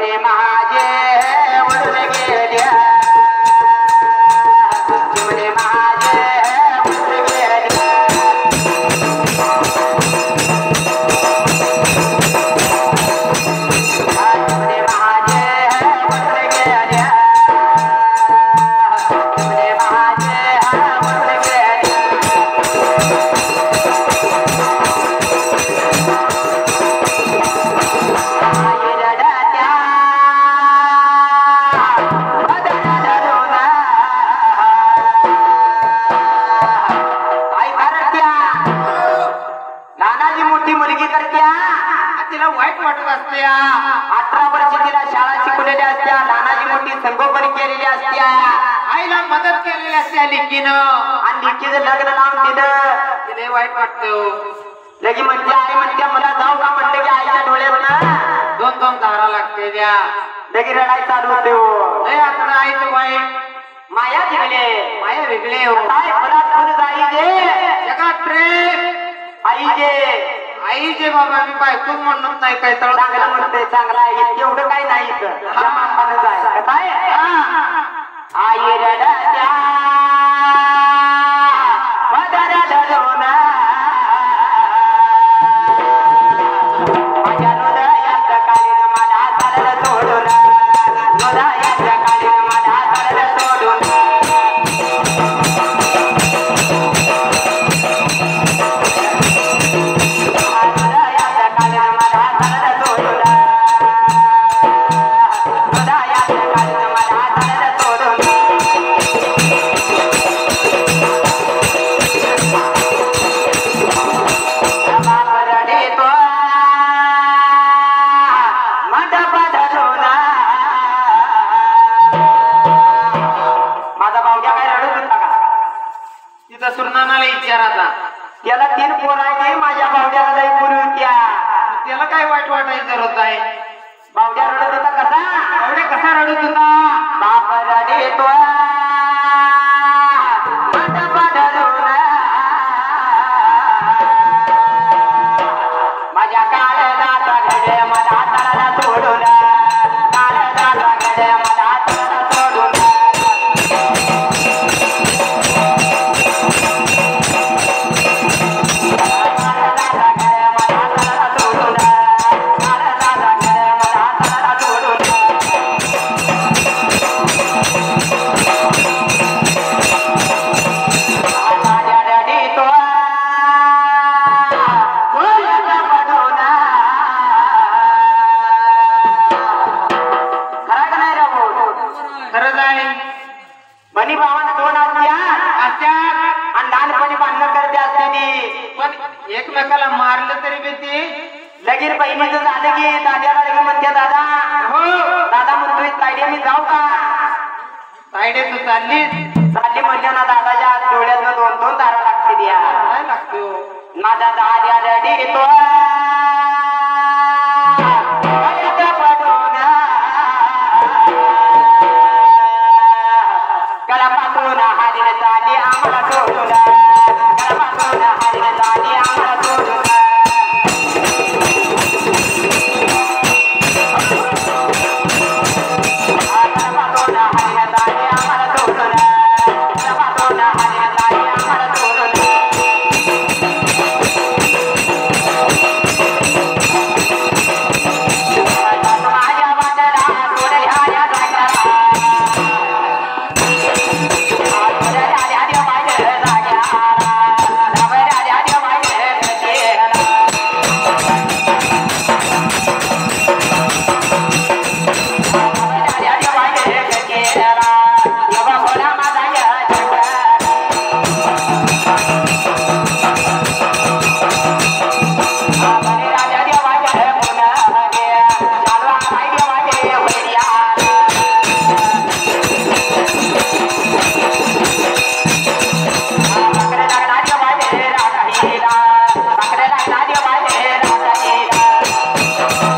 चिमणे माझे उडून गेल्या चिमणे माझे उडून गेल्या चिमणे माझे उडून गेल्या चिमणे माझे उडून गेल्या नानाजी मोठी मुलगी करत्या तिला वाईट वाटत असते 18 वर्ष तिला शाळा शिकवलेल्या असत्या नानाजी मोठी संगोपन केलेली असत्या आईला मदत केलेली असत्या लेकीनं आणि लेकीचं लग्न लावून दिलं तिला वाईट वाटत लगी म्हणते आई म्हणते मला जाऊ का म्हणलं की आईच्या डोळ्यात दोन दोन धारा लागते द्या लगी रडाई चालू होते हो लय आता आईचं वाईट माया वेगळे हो काय मला कोण जाई दे जगात प्रेम आई जे बाबा मी बायकोच म्हणत नाही काय तर चांगलं म्हणते चांगला आहे एवढं काही नाही काय आई रडत्या पदर धरून माझ्या हृदयात कालीन मला तरल सोडून हृदयात कालीन मला तरल सोडून त्याला 3 पोर आहे माझ्या बावड्याला लई पोरी होत्या त्याला काय वाईट वाटायची जरूरत आहे बावड्या रडत होता कसा बावड्या कसा रडत होता बाप रडतो माझ्या काळजाचा घडे मला हाताला सोडून काळजाचा घडे मला हाताला सोडून बनी भावाला 2 असत्या आणि लहानपणी भांडण करते असते पण एकमेकाला मारलं तरी बी ते लगीन बहिणीचं झालं की दाद्याला लगेच म्हणते दादा हो दादा म्हणतोय तायडे मी जाऊ का तायडे तू चालली म्हणजे ना दादाच्या डोळ्यात 2-2 तारा लागते द्या लागतो माझा दाद्या रडी तो